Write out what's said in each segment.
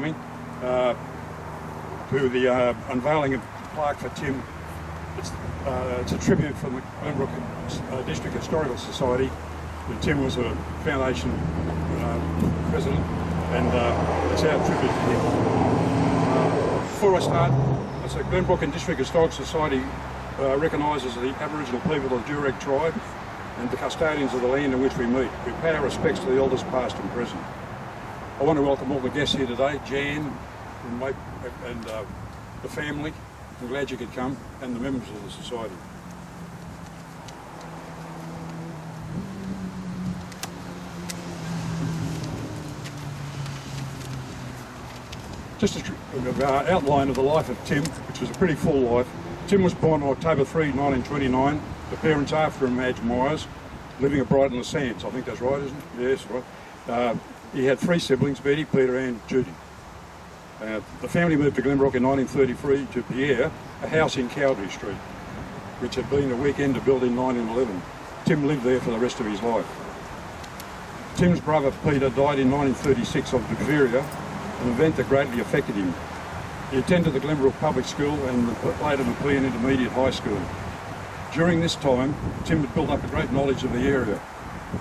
To the unveiling of Plaque for Tim. It's a tribute from the Glenbrook District Historical Society. Tim was a foundation president, and it's our tribute to him. Before I start, I say Glenbrook and District Historical Society recognises the Aboriginal people of the Durek tribe and the custodians of the land in which we meet. We pay our respects to the elders past and present. I want to welcome all the guests here today, Jan and the family. I'm glad you could come, and the members of the society. Just an outline of the life of Tim, which was a pretty full life. Tim was born on October 3, 1929. The parents after him, Madge Miers, living at Brighton the Sands. I think that's right, isn't it? Yes, right. He had three siblings, Betty, Peter and Judy. The family moved to Glenbrook in 1933 to Pierre, a house in Cowdery Street, which had been a weekender built in 1911. Tim lived there for the rest of his life. Tim's brother Peter died in 1936 of diphtheria, an event that greatly affected him. He attended the Glenbrook Public School and later the Plaque Intermediate High School. During this time, Tim had built up a great knowledge of the area,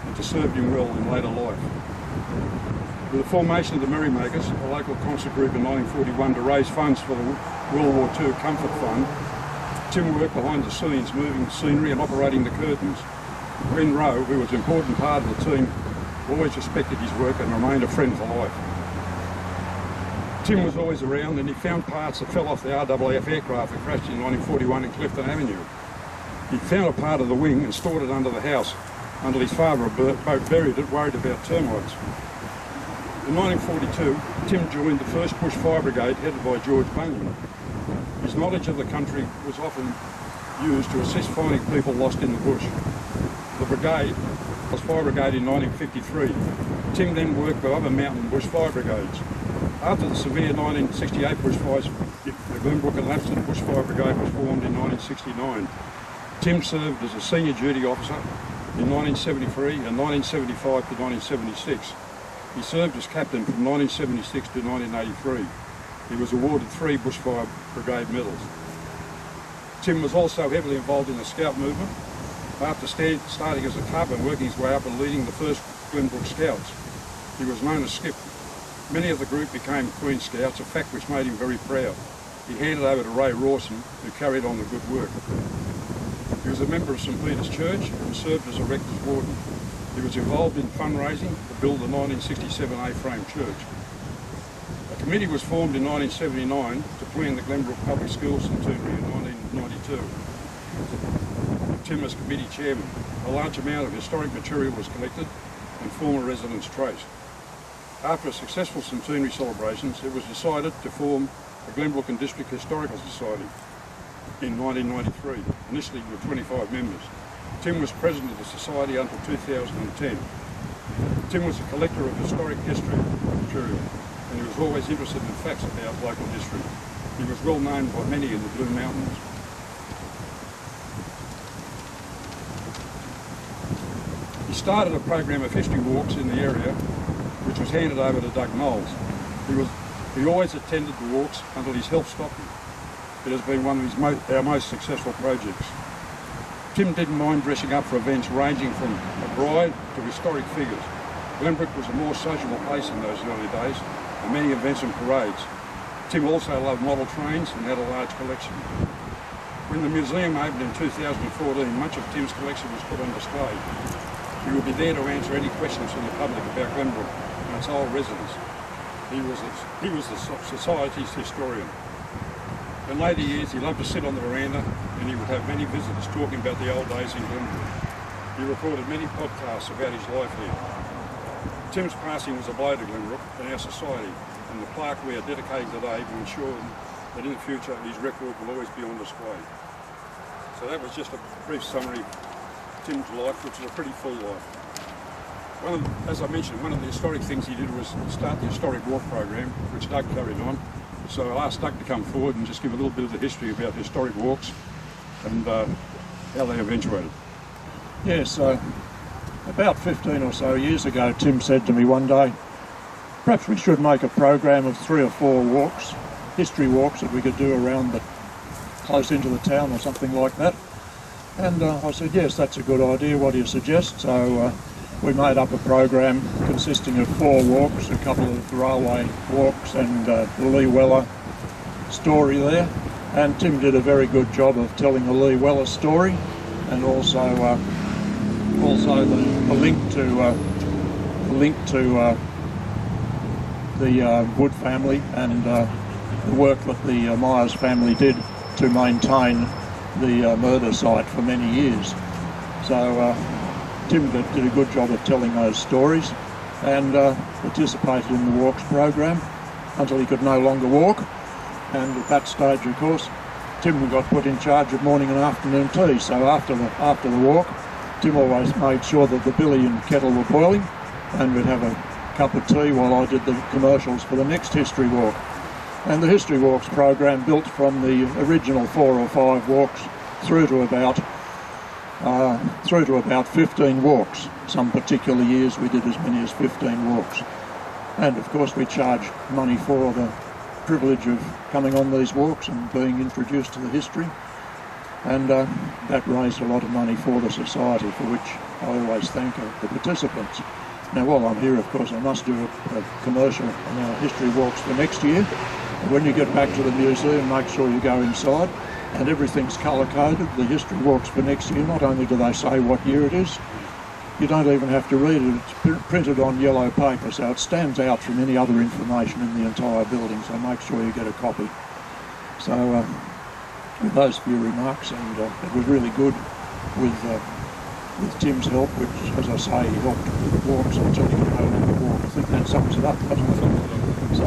and it served him well in later life. With the formation of the Merrymakers, a local concert group in 1941 to raise funds for the World War II Comfort Fund, Tim worked behind the scenes, moving scenery and operating the curtains. Glenn Rowe, who was an important part of the team, always respected his work and remained a friend for life. Tim was always around, and he found parts that fell off the RAAF aircraft that crashed in 1941 in Clifton Avenue. He found a part of the wing and stored it under the house until his father both buried it, worried about termites. In 1942, Tim joined the 1st Bushfire brigade headed by George Bunyan. His knowledge of the country was often used to assist finding people lost in the bush. The brigade was Fire Brigade in 1953. Tim then worked with other mountain bushfire brigades. After the severe 1968 bushfires, the Glenbrook and Lapston Bushfire Brigade was formed in 1969. Tim served as a senior duty officer in 1973 and 1975 to 1976. He served as captain from 1976 to 1983. He was awarded 3 Bushfire Brigade medals. Tim was also heavily involved in the Scout movement. After starting as a cub and working his way up and leading the first Glenbrook Scouts, he was known as Skip. Many of the group became Queen Scouts, a fact which made him very proud. He handed over to Ray Rawson, who carried on the good work. He was a member of St Peter's Church and served as a rector's warden. He was involved in fundraising to build the 1967 A-frame church. A committee was formed in 1979 to plan the Glenbrook Public School centenary in 1992. Tim as committee chairman. A large amount of historic material was collected and former residents traced. After a successful centenary celebrations, it was decided to form the Glenbrook and District Historical Society in 1993, initially with 25 members. Tim was president of the society until 2010. Tim was a collector of historic history material, and he was always interested in facts about local history. He was well known by many in the Blue Mountains. He started a program of history walks in the area, which was handed over to Doug Knowles. He always attended the walks until his health stopped him. It has been one of our most successful projects. Tim didn't mind dressing up for events ranging from a bride to historic figures. Glenbrook was a more sociable place in those early days, and many events and parades. Tim also loved model trains and had a large collection. When the museum opened in 2014, much of Tim's collection was put on display. He would be there to answer any questions from the public about Glenbrook and its old residents. He was the society's historian. In later years, he loved to sit on the veranda and he would have many visitors talking about the old days in Glenbrook. He recorded many podcasts about his life here. Tim's passing was a blow to Glenbrook and our society, and the plaque we are dedicating today will ensure that in the future his record will always be on display. So that was just a brief summary of Tim's life, which is a pretty full life. As I mentioned, one of the historic things he did was start the historic walk program, which Doug carried on. So I asked Doug to come forward and just give a little bit of the history about historic walks and how they eventuated. Yes, about 15 or so years ago, Tim said to me one day, perhaps we should make a program of 3 or 4 walks, history walks that we could do around close into the town or something like that. And I said, yes, that's a good idea. What do you suggest? So we made up a program consisting of 4 walks, a couple of railway walks and the Lee Weller story there. And Tim did a very good job of telling the Lee Weller story, and also the link to the Wood family and the work that the Miers family did to maintain the murder site for many years. So Tim did a good job of telling those stories and participated in the walks program until he could no longer walk. And at that stage, of course, Tim got put in charge of morning and afternoon tea. So after the walk, Tim always made sure that the billy and kettle were boiling, and we'd have a cup of tea while I did the commercials for the next history walk. And the history walks program built from the original 4 or 5 walks through to about 15 walks. Some particular years we did as many as 15 walks. And of course we charge money for the privilege of coming on these walks and being introduced to the history. And that raised a lot of money for the society, for which I always thank the participants. Now while I'm here, of course, I must do a commercial on our history walks for next year. When you get back to the museum, make sure you go inside, and everything's colour-coded. The history walks for next year, not only do they say what year it is, you don't even have to read it. It's printed on yellow paper, so it stands out from any other information in the entire building, so make sure you get a copy. So with those few remarks, and it was really good with Tim's help, which, as I say, he helped with walks until he could no longer walk. I think that sums it up, doesn't it? So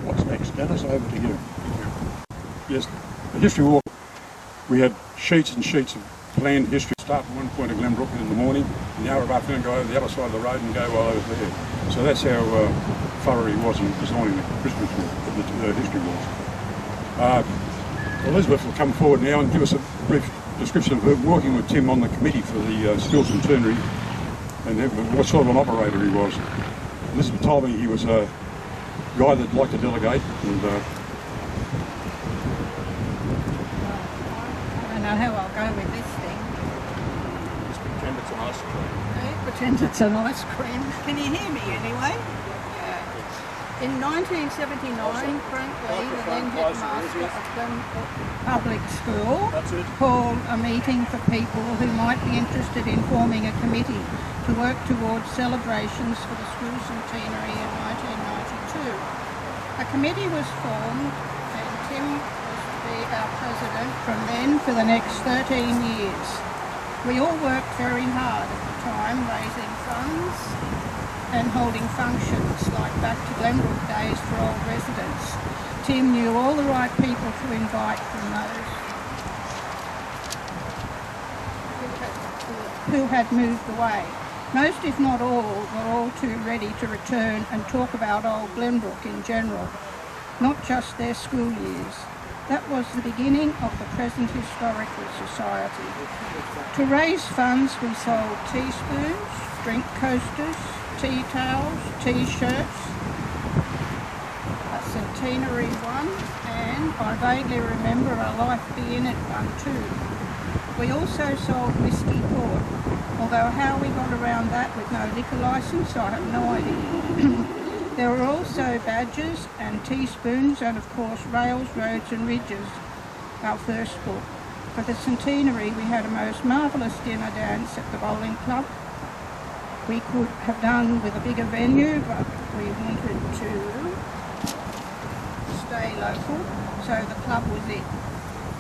what's next, Dennis? Over to you. Yes, the history walk, we had sheets and sheets of planned history. Start at one point of Glenbrook in the morning, in the hour of afternoon go over the other side of the road and go well over there. So that's how thorough he was in designing the Christmas walk, the history walks. Elizabeth will come forward now and give us a brief description of her working with Tim on the committee for the Skills Centenary and what sort of an operator he was. Elizabeth told me he was a guy that liked to delegate, and I don't know how I'll go with this thing. Just pretend it's an ice cream. Okay, pretend it's an ice cream. Can you hear me anyway? In 1979, Frank Lee, the then headmaster of Glenbrook Public School, called a meeting for people who might be interested in forming a committee to work towards celebrations for the school centenary in 1992. A committee was formed and Tim was to be our president from then for the next 13 years. We all worked very hard at the time, raising funds and holding functions like back to Glenbrook days for old residents. Tim knew all the right people to invite from those who had moved away. Most, if not all, were all too ready to return and talk about old Glenbrook in general, not just their school years. That was the beginning of the present historical society. To raise funds, we sold teaspoons, drink coasters, tea towels, t-shirts, a centenary one, and I vaguely remember a Life Be In It one too. We also sold whiskey port, although how we got around that with no liquor licence, I have no idea. There were also badges and teaspoons and of course Rails, Roads and Ridges, our first book. For the centenary we had a most marvellous dinner dance at the bowling club. We could have done with a bigger venue, but we wanted to stay local, so the club was it.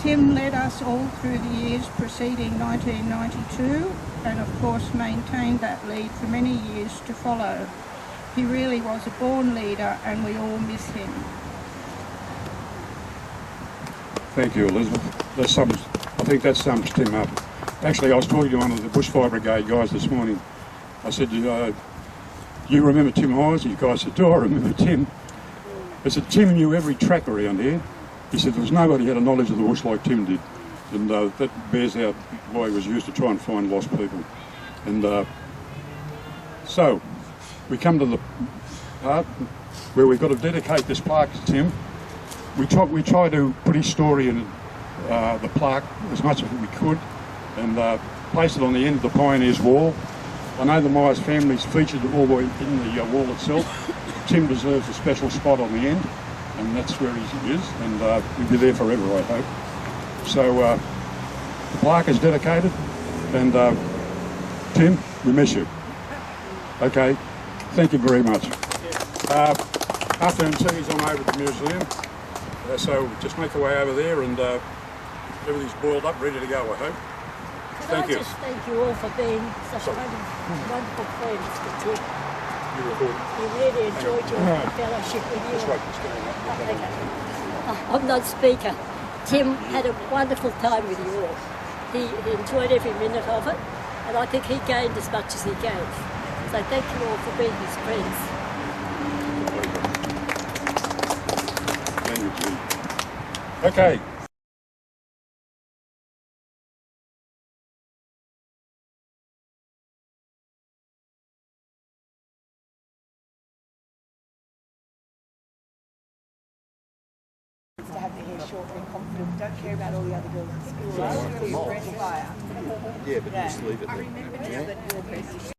Tim led us all through the years preceding 1992 and of course maintained that lead for many years to follow. He really was a born leader and we all miss him. thank you, Elizabeth. I think that sums Tim up. Actually, I was talking to one of the Bushfire brigade guys this morning. I said, you remember Tim Miers? The guy said, do I remember Tim? I said, Tim knew every track around here. He said there was nobody had a knowledge of the bush like Tim did. And that bears out why he was used to try and find lost people. And so, we come to the part where we've got to dedicate this plaque to Tim. We try to put his story in the plaque as much as we could and place it on the end of the Pioneers Wall. I know the Miers family's featured all the way in the wall itself. Tim deserves a special spot on the end, and that's where he is, and he'll be there forever, I hope. So the plaque is dedicated, and Tim, we miss you. Okay, thank you very much. Afternoon tea's on over to the museum, so just make your way over there, and everything's boiled up, ready to go, I hope. Thank you. Just thank you all for being such wonderful friends to Tim. You recorded. We really enjoyed your fellowship with you. Just wait, it's going up. I'm not speaker. Tim had a wonderful time with you all. He enjoyed every minute of it, and I think he gained as much as he gave. So thank you all for being his friends. Thank you. Okay. To have the hair short and confident, don't care about all the other girls at school. Bushfire. Yeah, but just leave it there. I remember now that you're